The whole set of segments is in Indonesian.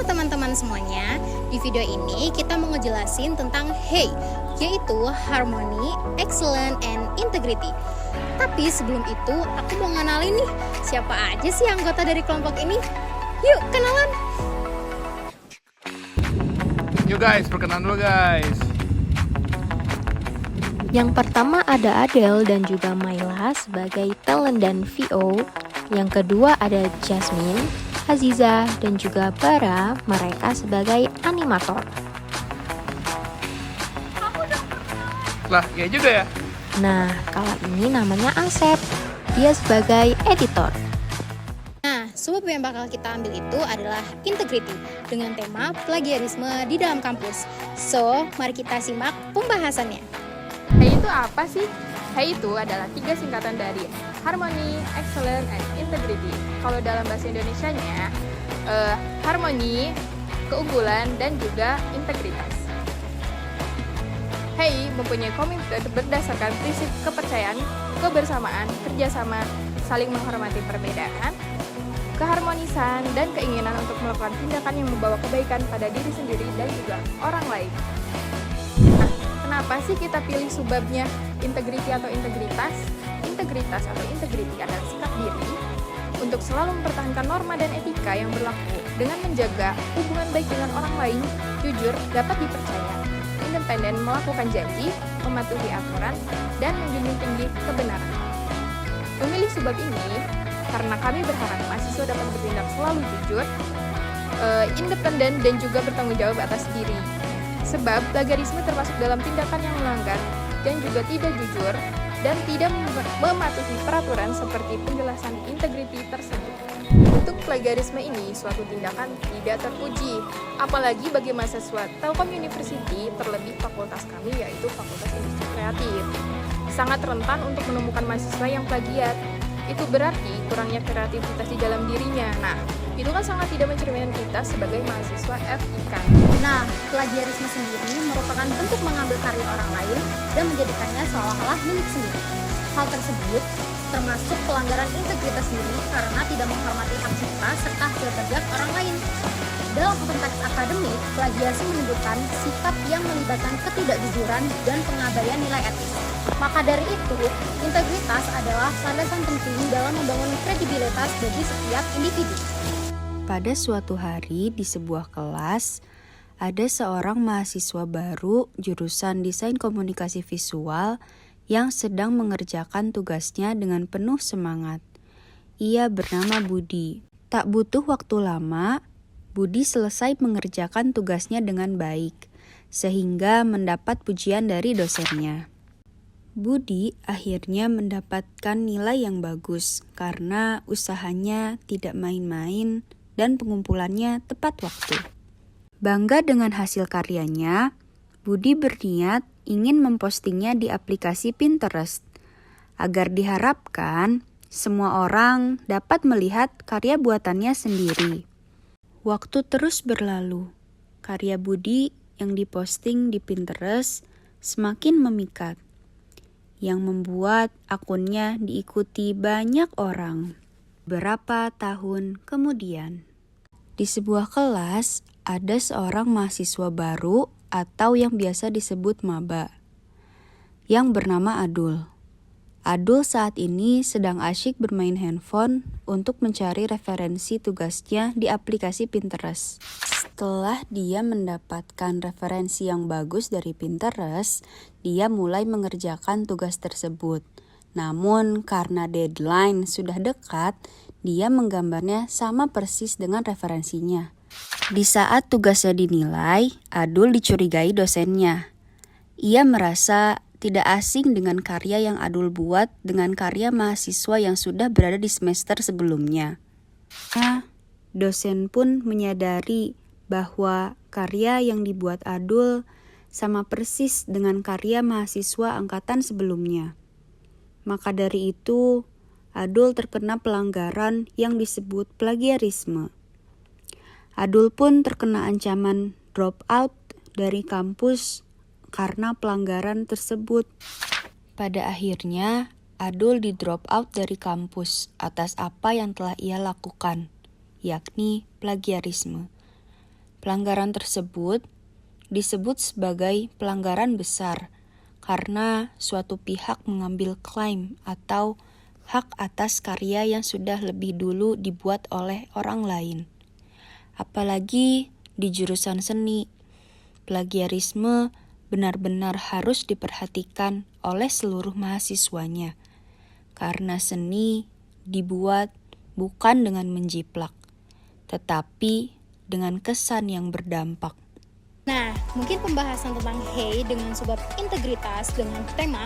teman-teman semuanya, di video ini kita mau ngejelasin tentang HEI, yaitu Harmony, Excellence, and Integrity. Tapi sebelum itu, aku mau ngenalin nih, siapa aja sih anggota dari kelompok ini? Yuk, kenalan! Yuk guys, perkenalan dulu guys. Yang pertama ada Adele dan juga Myla sebagai talent dan VO. Yang kedua ada Jasmine, Aziza, dan juga Bara, mereka sebagai animator. Lah, ya juga ya. Nah, kalau ini namanya Asep, dia sebagai editor. Nah, subbab yang bakal kita ambil itu adalah integrity dengan tema plagiarisme di dalam kampus. So, mari kita simak pembahasannya. HEI itu apa sih? HEI itu adalah 3 singkatan dari Harmony, Excellence, and Integrity. Kalau dalam bahasa Indonesianya, harmoni, keunggulan, dan juga integritas. HEI mempunyai komitmen berdasarkan prinsip kepercayaan, kebersamaan, kerjasama, saling menghormati perbedaan, keharmonisan, dan keinginan untuk melakukan tindakan yang membawa kebaikan pada diri sendiri dan juga orang lain. Nah, kenapa sih kita pilih subbabnya integrity atau integritas? Integritas atau integrity adalah sikap diri untuk selalu mempertahankan norma dan etika yang berlaku dengan menjaga hubungan baik dengan orang lain, jujur, dapat dipercaya, independen, melakukan janji, mematuhi aturan, dan menjunjung tinggi kebenaran. Memilih subbab ini karena kami berharap mahasiswa dapat bertindak selalu jujur, independen, dan juga bertanggung jawab atas diri. Sebab plagiarisme termasuk dalam tindakan yang melanggar dan juga tidak jujur dan tidak mematuhi peraturan seperti penjelasan integriti tersebut. Untuk plagiarisme ini suatu tindakan tidak terpuji, apalagi bagi mahasiswa Telkom University, terlebih fakultas kami yaitu Fakultas Industri Kreatif. Sangat rentan untuk menemukan mahasiswa yang plagiat. Itu berarti kurangnya kreativitas di dalam dirinya. Nah, itu kan sangat tidak mencerminkan kita sebagai mahasiswa FIK. Nah, plagiarisme sendiri merupakan bentuk mengambil karya orang lain dan menjadikannya seolah-olah milik sendiri. Hal tersebut termasuk pelanggaran integritas diri karena tidak menghormati hak cipta serta hasil kerja orang lain. Dalam konteks akademik, plagiasi menunjukkan sikap yang melibatkan ketidakjujuran dan pengabaian nilai etis. Maka dari itu, integritas adalah landasan penting dalam membangun kredibilitas bagi setiap individu. Pada suatu hari di sebuah kelas, ada seorang mahasiswa baru jurusan Desain Komunikasi Visual yang sedang mengerjakan tugasnya dengan penuh semangat. Ia bernama Budi. Tak butuh waktu lama, Budi selesai mengerjakan tugasnya dengan baik, sehingga mendapat pujian dari dosennya. Budi akhirnya mendapatkan nilai yang bagus karena usahanya tidak main-main dan pengumpulannya tepat waktu. Bangga dengan hasil karyanya, Budi berniat ingin mempostingnya di aplikasi Pinterest agar diharapkan semua orang dapat melihat karya buatannya sendiri. Waktu terus berlalu. Karya Budi yang diposting di Pinterest semakin memikat, yang membuat akunnya diikuti banyak orang. Beberapa tahun kemudian, di sebuah kelas ada seorang mahasiswa baru atau yang biasa disebut maba, yang bernama Adul. Adul saat ini sedang asyik bermain handphone untuk mencari referensi tugasnya di aplikasi Pinterest. Setelah dia mendapatkan referensi yang bagus dari Pinterest, dia mulai mengerjakan tugas tersebut. Namun karena deadline sudah dekat, dia menggambarnya sama persis dengan referensinya. Di saat tugasnya dinilai, Adul dicurigai dosennya. Ia merasa tidak asing dengan karya yang Adul buat dengan karya mahasiswa yang sudah berada di semester sebelumnya. Dosen pun menyadari bahwa karya yang dibuat Adul sama persis dengan karya mahasiswa angkatan sebelumnya. Maka dari itu, Adul terkena pelanggaran yang disebut plagiarisme. Adul pun terkena ancaman drop out dari kampus karena pelanggaran tersebut. Pada akhirnya, Adul di drop out dari kampus atas apa yang telah ia lakukan, yakni plagiarisme. Pelanggaran tersebut disebut sebagai pelanggaran besar karena suatu pihak mengambil klaim atau hak atas karya yang sudah lebih dulu dibuat oleh orang lain. Apalagi di jurusan seni, plagiarisme benar-benar harus diperhatikan oleh seluruh mahasiswanya, karena seni dibuat bukan dengan menjiplak, tetapi dengan kesan yang berdampak. Nah, mungkin pembahasan tentang HEI dengan sebab integritas dengan tema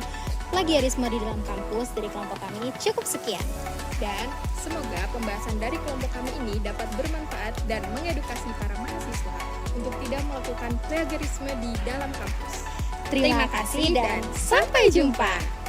plagiarisme di dalam kampus dari kelompok kami cukup sekian. Dan semoga pembahasan dari kelompok kami ini dapat bermanfaat dan mengedukasi para mahasiswa untuk tidak melakukan plagiarisme di dalam kampus. Terima kasih dan sampai jumpa.